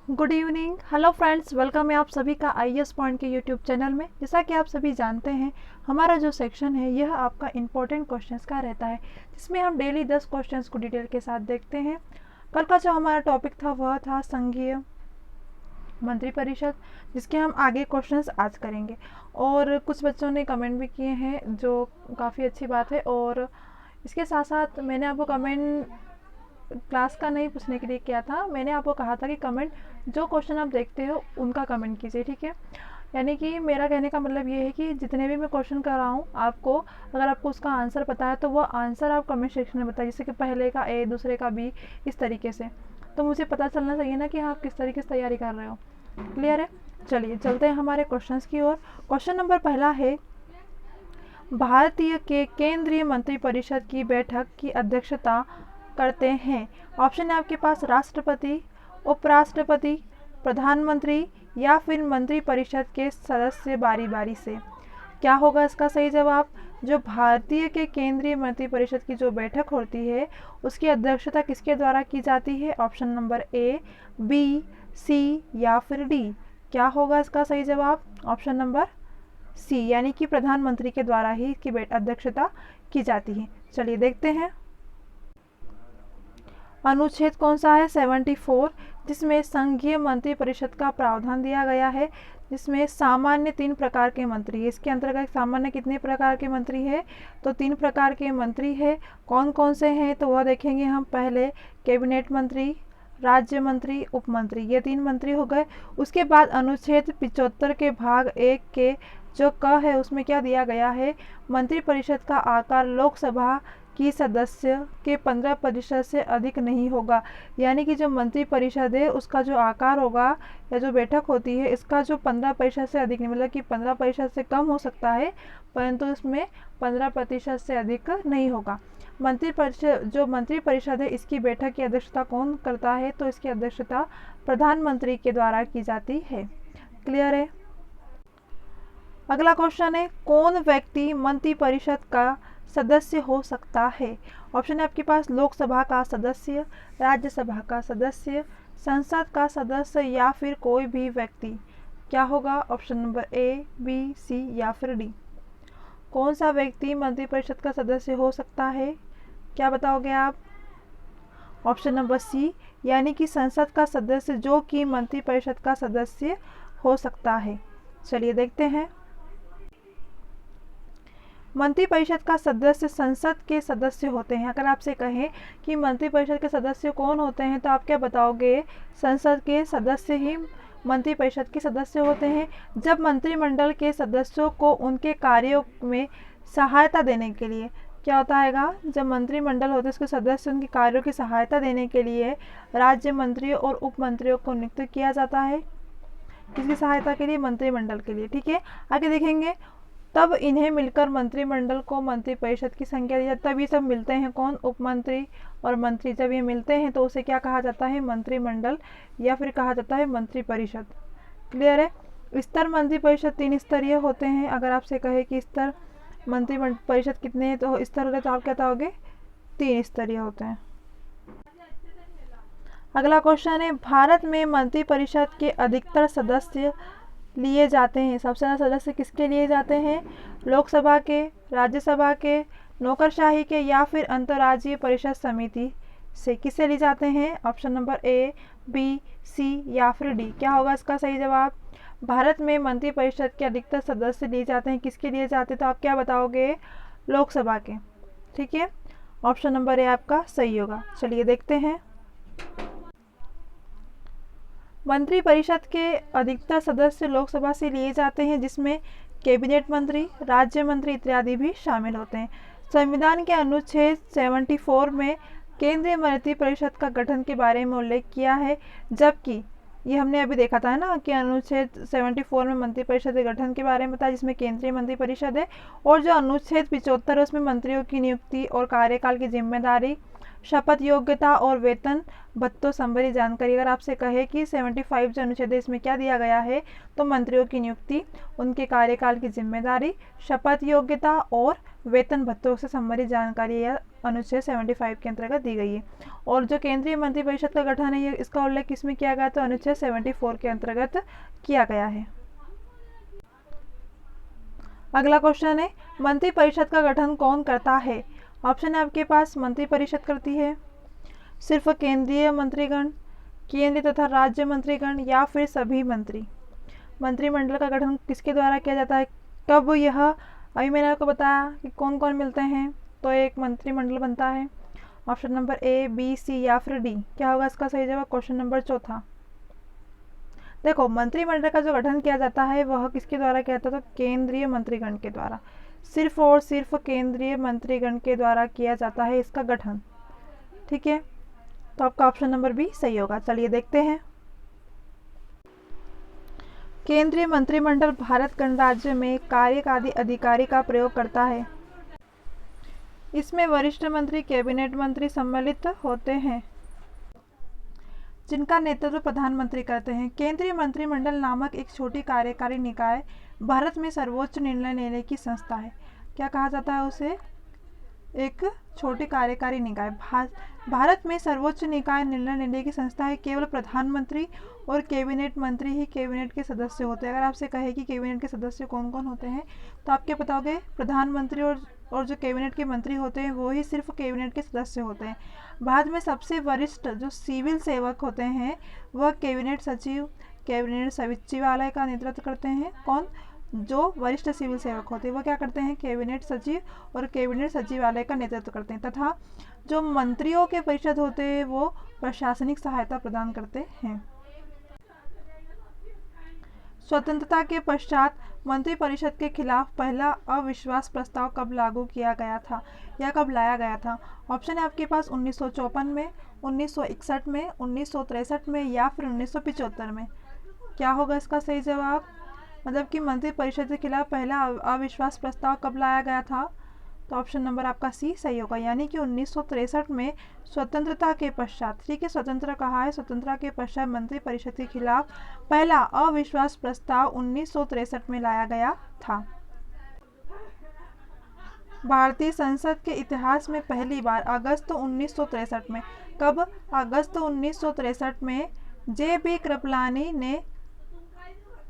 Good evening, hello friends, welcome है आप सभी का आईएएस पॉइंट के यूट्यूब चैनल में। जैसा कि आप सभी जानते हैं, हमारा जो सेक्शन है यह आपका इम्पोर्टेंट क्वेश्चंस का रहता है, जिसमें हम डेली 10 क्वेश्चंस को डिटेल के साथ देखते हैं। कल का जो हमारा टॉपिक था वह था संघीय मंत्रिपरिषद, जिसके हम आगे क्वेश्चंस आज करेंगे। और कुछ बच्चों ने कमेंट भी किए हैं, जो काफ़ी अच्छी बात है। और इसके साथ साथ मैंने आपको कमेंट क्लास का नहीं पूछने के लिए किया था, मैंने आपको कहा था कि कमेंट जो क्वेश्चन आप देखते हो उनका कमेंट कीजिए, ठीक है। यानी कि मेरा कहने का मतलब ये है कि जितने भी मैं क्वेश्चन कर रहा हूँ आपको, अगर आपको उसका आंसर पता है तो वह आंसर आप कमेंट सेक्शन में बताइए, जैसे कि पहले का ए, दूसरे का बी, इस तरीके से। तो मुझे पता चलना चाहिए ना कि आप किस तरीके से तैयारी कर रहे हो। क्लियर है? चलिए चलते हैं हमारे क्वेश्चन की ओर। क्वेश्चन नंबर पहला है, भारतीय के केंद्रीय मंत्रिपरिषद की बैठक की अध्यक्षता करते हैं। ऑप्शन है आपके पास राष्ट्रपति, उपराष्ट्रपति, प्रधानमंत्री या फिर मंत्रिपरिषद के सदस्य बारी बारी से। क्या होगा इसका सही जवाब? जो भारतीय के केंद्रीय मंत्रिपरिषद की जो बैठक होती है उसकी अध्यक्षता किसके द्वारा की जाती है? ऑप्शन नंबर ए, बी, सी या फिर डी। क्या होगा इसका सही जवाब? ऑप्शन नंबर सी, यानी कि प्रधानमंत्री के द्वारा ही इसकी अध्यक्षता की जाती है। चलिए देखते हैं अनुच्छेद कौन सा है, 74, जिसमें संघीय मंत्रिपरिषद का प्रावधान दिया गया है, जिसमें सामान्य 3 प्रकार के मंत्री है। इसके अंतर्गत सामान्य कितने प्रकार के मंत्री है? तो 3 प्रकार के मंत्री है। कौन कौन से हैं तो वह देखेंगे हम। पहले कैबिनेट मंत्री, राज्य मंत्री, उप मंत्री, ये 3 मंत्री हो गए। उसके बाद अनुच्छेद 75 के भाग 1 के जो क है उसमें क्या दिया गया है? मंत्रिपरिषद का आकार लोकसभा की सदस्य के 15% से अधिक नहीं होगा। यानी कि जो मंत्रिपरिषद है उसका जो आकार होगा या जो बैठक होती है इसका जो 15% से अधिक नहीं, मतलब कि 15% से कम हो सकता है, परंतु इसमें 15% से अधिक नहीं होगा। मंत्रिपरिषद, जो मंत्रिपरिषद है इसकी बैठक की अध्यक्षता कौन करता है? तो इसकी अध्यक्षता प्रधानमंत्री के द्वारा की जाती है। क्लियर है? अगला क्वेश्चन है, कौन व्यक्ति मंत्रिपरिषद का सदस्य हो सकता है? ऑप्शन है आपके पास लोकसभा का सदस्य, राज्यसभा का सदस्य, संसद का सदस्य या फिर कोई भी व्यक्ति। क्या होगा? ऑप्शन नंबर ए, बी, सी या फिर डी। कौन सा व्यक्ति मंत्रिपरिषद का सदस्य हो सकता है? क्या बताओगे आप? ऑप्शन नंबर सी, यानी कि संसद का सदस्य जो कि मंत्रिपरिषद का सदस्य हो सकता है। चलिए देखते हैं। मंत्रिपरिषद का सदस्य संसद के सदस्य होते हैं। अगर आपसे कहें कि मंत्रिपरिषद के सदस्य कौन होते हैं तो आप क्या बताओगे? संसद के सदस्य ही मंत्रिपरिषद के सदस्य होते हैं। जब मंत्रिमंडल के सदस्यों को उनके कार्यों में सहायता देने के लिए क्या होता है, जब मंत्रिमंडल होते हैं उसके सदस्य उनके कार्यों की सहायता देने के लिए राज्य मंत्रियों और उप मंत्रियों को नियुक्त किया जाता है। किसकी सहायता के लिए? मंत्रिमंडल के लिए। ठीक है, आगे देखेंगे। तब इन्हें मिलकर मंत्रिमंडल को मंत्रिपरिषद की संख्या दी जाती है। तब ये सब मिलते हैं कौन? उपमंत्री और मंत्री। जब ये मिलते हैं तो उसे क्या कहा जाता है? मंत्रिमंडल या फिर कहा जाता है मंत्रिपरिषद। क्लियर है? स्तर मंत्रिपरिषद 3 स्तरीय होते हैं। अगर आपसे कहे कि स्तर मंत्रिपरिषद कितने हैं तो स्तर होते हैं तो आप क्या बताओगे? 3 स्तरीय होते हैं। अगला क्वेश्चन है, भारत में मंत्रिपरिषद के अधिकतर सदस्य लिए जाते हैं। सबसे ज़्यादा सदस्य किसके लिए जाते हैं? लोकसभा के, राज्यसभा के, नौकरशाही के या फिर अंतर्राज्यीय परिषद समिति से। किससे लिए जाते हैं? ऑप्शन नंबर ए, बी, सी या फिर डी। क्या होगा इसका सही जवाब? भारत में मंत्रिपरिषद के अधिकतर सदस्य लिए जाते हैं। किसके लिए जाते हैं तो आप क्या बताओगे? लोकसभा के। ठीक है, ऑप्शन नंबर ए आपका सही होगा। चलिए देखते हैं। मंत्रिपरिषद के अधिकतर सदस्य लोकसभा से लिए जाते हैं, जिसमें कैबिनेट मंत्री, राज्य मंत्री इत्यादि भी शामिल होते हैं। संविधान के अनुच्छेद 74 में केंद्रीय मंत्रिपरिषद का गठन के बारे में उल्लेख किया है, जबकि ये हमने अभी देखा था ना कि अनुच्छेद 74 में मंत्रिपरिषद के गठन के बारे में बताया, जिसमें केंद्रीय मंत्रिपरिषद है। और जो अनुच्छेद 75 है उसमें मंत्रियों की नियुक्ति और कार्यकाल की जिम्मेदारी शपथ, योग्यता और वेतन भत्तों संबंधी जानकारी। अगर आपसे कहे कि 75 जो अनुच्छेद है इसमें क्या दिया गया है, तो मंत्रियों की नियुक्ति, उनके कार्यकाल की जिम्मेदारी, शपथ, योग्यता और वेतन भत्तों से संबंधित जानकारी या अनुच्छेद 75 के अंतर्गत दी गई है। और जो केंद्रीय मंत्रिपरिषद का गठन है, ये इसका उल्लेख किसमें किया गया, तो अनुच्छेद 74 के अंतर्गत किया गया है। अगला क्वेश्चन है, मंत्रिपरिषद का गठन कौन करता है। ऑप्शन है आपके पास, मंत्रिपरिषद करती है, सिर्फ केंद्रीय मंत्रीगण, केंद्रीय तथा राज्य मंत्रीगण, या फिर सभी मंत्री। मंत्रिमंडल का गठन किसके द्वारा किया जाता है, कब यह, अभी मैंने आपको बताया कि कौन कौन मिलते हैं, तो एक मंत्रिमंडल बनता है। ऑप्शन नंबर ए, बी, सी या फिर डी। क्या होगा इसका सही जवाब, क्वेश्चन नंबर चौथा। देखो, मंत्रिमंडल का जो गठन किया जाता है वह किसके द्वारा किया जाता है, तो केंद्रीय मंत्रीगण के द्वारा, सिर्फ और सिर्फ केंद्रीय मंत्रीगण के द्वारा किया जाता है इसका गठन। ठीक है, तो आपका ऑप्शन नंबर बी सही होगा। चलिए देखते हैं। केंद्रीय मंत्रिमंडल भारत गणराज्य में कार्यकारी अधिकारी का प्रयोग करता है। इसमें वरिष्ठ मंत्री, कैबिनेट मंत्री सम्मिलित होते हैं, जिनका नेतृत्व प्रधानमंत्री करते हैं। केंद्रीय मंत्रिमंडल नामक एक छोटी कार्यकारी निकाय भारत में सर्वोच्च निर्णय लेने की संस्था है। क्या कहा जाता है उसे, एक छोटी कार्यकारी निकाय। भारत में सर्वोच्च निकाय निर्णय लेने की संस्था है। केवल प्रधानमंत्री और कैबिनेट मंत्री ही कैबिनेट के सदस्य होते हैं। अगर आपसे कहे कि कैबिनेट के सदस्य कौन कौन होते हैं, तो आपके पता होंगे प्रधानमंत्री और जो कैबिनेट के मंत्री होते हैं वो ही सिर्फ कैबिनेट के सदस्य होते हैं। भारत में सबसे वरिष्ठ जो सिविल सेवक होते हैं वह कैबिनेट सचिव, कैबिनेट सचिवालय का नेतृत्व करते हैं। कौन, जो वरिष्ठ सिविल सेवक होते हैं वो क्या करते हैं, कैबिनेट सचिव और कैबिनेट सचिवालय का नेतृत्व करते हैं। तथा जो मंत्रियों के परिषद होते हैं वो प्रशासनिक सहायता प्रदान करते हैं। स्वतंत्रता के पश्चात मंत्रिपरिषद के खिलाफ पहला अविश्वास प्रस्ताव कब लागू किया गया था या कब लाया गया था। ऑप्शन है आपके पास 1954 में, 1961 में, 1963 में या फिर 1975 में। क्या होगा इसका सही जवाब, मतलब कि मंत्रिपरिषद के खिलाफ पहला अविश्वास प्रस्ताव कब लाया गया था, तो ऑप्शन नंबर आपका सी सही होगा, यानी कि 1963 में स्वतंत्रता के पश्चात। ठीक है, स्वतंत्र कहा है, स्वतंत्रता के पश्चात मंत्रिपरिषद के खिलाफ पहला अविश्वास प्रस्ताव 1963 में लाया गया था। भारतीय संसद के इतिहास में पहली बार अगस्त 1963 में, कब, अगस्त 1963 में जे.बी. कृपलानी ने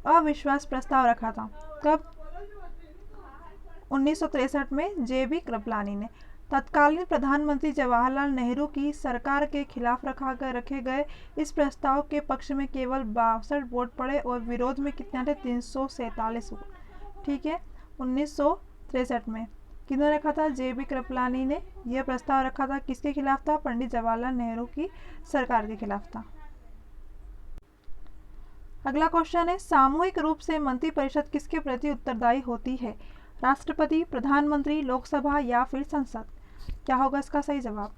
अविश्वास प्रस्ताव रखा था। कब, 1963 में जे.बी. कृपलानी ने। तत्कालीन प्रधानमंत्री जवाहरलाल नेहरू की सरकार के खिलाफ रखे गए इस प्रस्ताव के पक्ष में केवल 62 वोट पड़े और विरोध में कितने थे, 347 वोट। ठीक है, 1963 में किन्होंने रखा था, जे.बी. कृपलानी ने यह प्रस्ताव रखा था। किसके खिलाफ था, पंडित जवाहरलाल नेहरू की सरकार के खिलाफ था। अगला क्वेश्चन है, सामूहिक रूप से मंत्रिपरिषद किसके प्रति उत्तरदायी होती है, राष्ट्रपति, प्रधानमंत्री, लोकसभा या फिर संसद। क्या होगा इसका सही जवाब,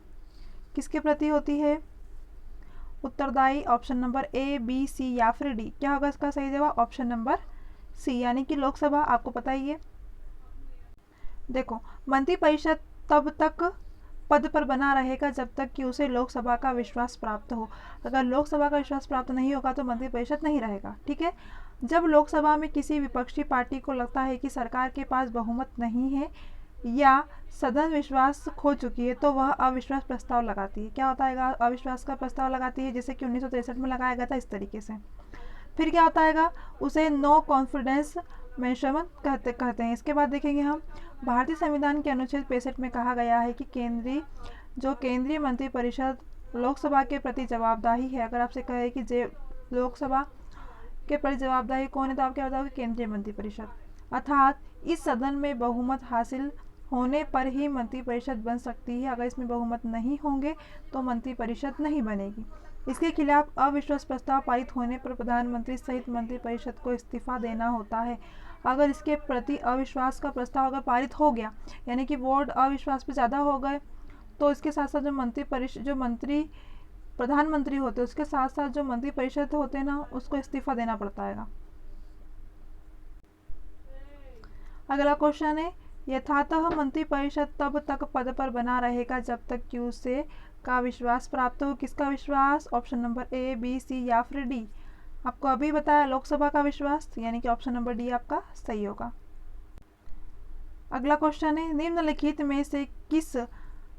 किसके प्रति होती है उत्तरदायी, ऑप्शन नंबर ए, बी, सी या फिर डी। क्या होगा इसका सही जवाब, ऑप्शन नंबर सी, यानी कि लोकसभा। आपको पता ही है। देखो, मंत्रिपरिषद तब तक पद पर बना रहेगा जब तक कि उसे लोकसभा का विश्वास प्राप्त हो। अगर लोकसभा का विश्वास प्राप्त नहीं होगा तो मंत्रिपरिषद नहीं रहेगा। ठीक है, जब लोकसभा में किसी विपक्षी पार्टी को लगता है कि सरकार के पास बहुमत नहीं है या सदन विश्वास खो चुकी है तो वह अविश्वास प्रस्ताव लगाती है। क्या होता है, अविश्वास का प्रस्ताव लगाती है, जैसे कि 1963 में लगाया गया था, इस तरीके से। फिर क्या होता है, उसे नो कॉन्फिडेंस मोशन कहते हैं। इसके बाद देखेंगे हम, भारतीय संविधान के अनुच्छेद 65 में कहा गया है कि केंद्रीय मंत्रिपरिषद लोकसभा के प्रति जवाबदाही है। अगर आपसे कहे कि लोकसभा के प्रति जवाबदाही कौन है, तो आप क्या बताओगे, केंद्रीय मंत्रिपरिषद। अर्थात इस सदन में बहुमत हासिल होने पर ही मंत्रिपरिषद बन सकती है। अगर इसमें बहुमत नहीं होंगे तो मंत्रिपरिषद नहीं बनेगी। इसके खिलाफ अविश्वास प्रस्ताव पारित होने पर प्रधानमंत्री सहित मंत्रिपरिषद को इस्तीफा देना होता है। अगर इसके प्रति अविश्वास का प्रस्ताव अगर पारित हो गया, यानी कि वोट अविश्वास पे ज़्यादा हो गए, तो इसके साथ साथ जो प्रधानमंत्री होते हैं उसके साथ साथ जो मंत्रिपरिषद होते हैं ना, उसको इस्तीफा देना पड़ता है। अगला क्वेश्चन है, यथातः मंत्रिपरिषद तब तक पद पर बना रहेगा जब तक कि उसे का विश्वास प्राप्त हो। किसका विश्वास? ऑप्शन नंबर ए, बी, सी या फिर डी। आपको अभी बताया लोकसभा का विश्वास, यानी कि ऑप्शन नंबर डी आपका सही होगा। अगला क्वेश्चन है, निम्नलिखित में से किस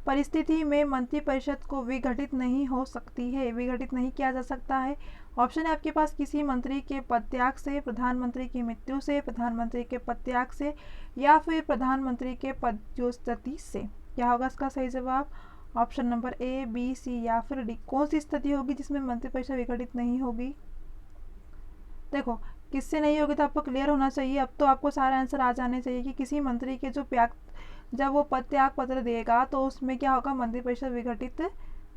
परिस्थिति में मंत्रिपरिषद को विघटित नहीं हो सकती है, विघटित नहीं किया जा सकता है? ऑप्शन है आपके पास किसी मंत्री के पदत्याग से, प्रधानमंत्री की मृत्यु से, प्रधानमंत्री के पदत्याग से या फिर प्रधानमंत्री के पदच्युति से। क्या होगा इसका सही जवाब? ऑप्शन नंबर ए, बी, सी या फिर डी। कौन सी स्थिति होगी जिसमें मंत्रिपरिषद विघटित नहीं होगी? देखो, किससे नहीं होगी तो आपको क्लियर होना चाहिए। अब तो आपको सारा आंसर आ जाने चाहिए कि किसी मंत्री के जो जब वो पदत्याग पत्र देगा तो उसमें क्या होगा, मंत्रिपरिषद विघटित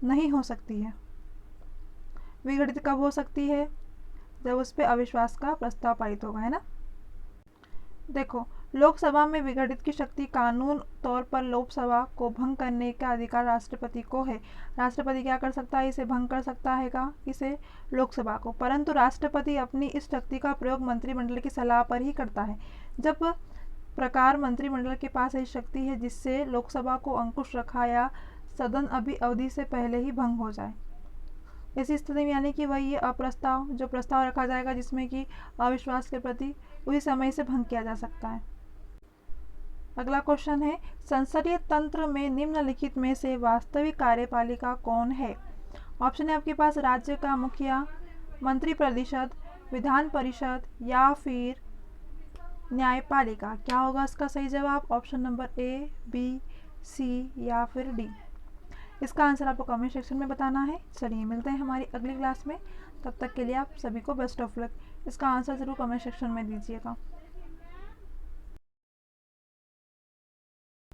नहीं हो सकती है। विघटित कब हो सकती है? जब उस पर अविश्वास का प्रस्ताव पारित होगा, है ना। देखो, लोकसभा में विघटित की शक्ति कानून तौर पर लोकसभा को भंग करने का अधिकार राष्ट्रपति को है। राष्ट्रपति क्या कर सकता है? इसे भंग कर सकता है का इसे, लोकसभा को। परंतु राष्ट्रपति अपनी इस शक्ति का प्रयोग मंत्रिमंडल की सलाह पर ही करता है। जब प्रकार मंत्रिमंडल के पास ऐसी शक्ति है जिससे लोकसभा को अंकुश रखा या सदन अवधि से पहले ही भंग हो जाए। इसी स्थिति में यानी कि वही अप्रस्ताव, जो प्रस्ताव रखा जाएगा जिसमें कि अविश्वास के प्रति, उसी समय से भंग किया जा सकता है। अगला क्वेश्चन है, संसदीय तंत्र में निम्नलिखित में से वास्तविक कार्यपालिका कौन है? ऑप्शन है आपके पास राज्य का मुखिया, मंत्रिपरिषद, विधान परिषद या फिर न्यायपालिका। क्या होगा इसका सही जवाब? ऑप्शन नंबर ए, बी, सी या फिर डी। इसका आंसर आपको कमेंट सेक्शन में बताना है। चलिए मिलते हैं हमारी अगली क्लास में, तब तक के लिए आप सभी को बेस्ट ऑफ लक। इसका आंसर ज़रूर कमेंट सेक्शन में दीजिएगा।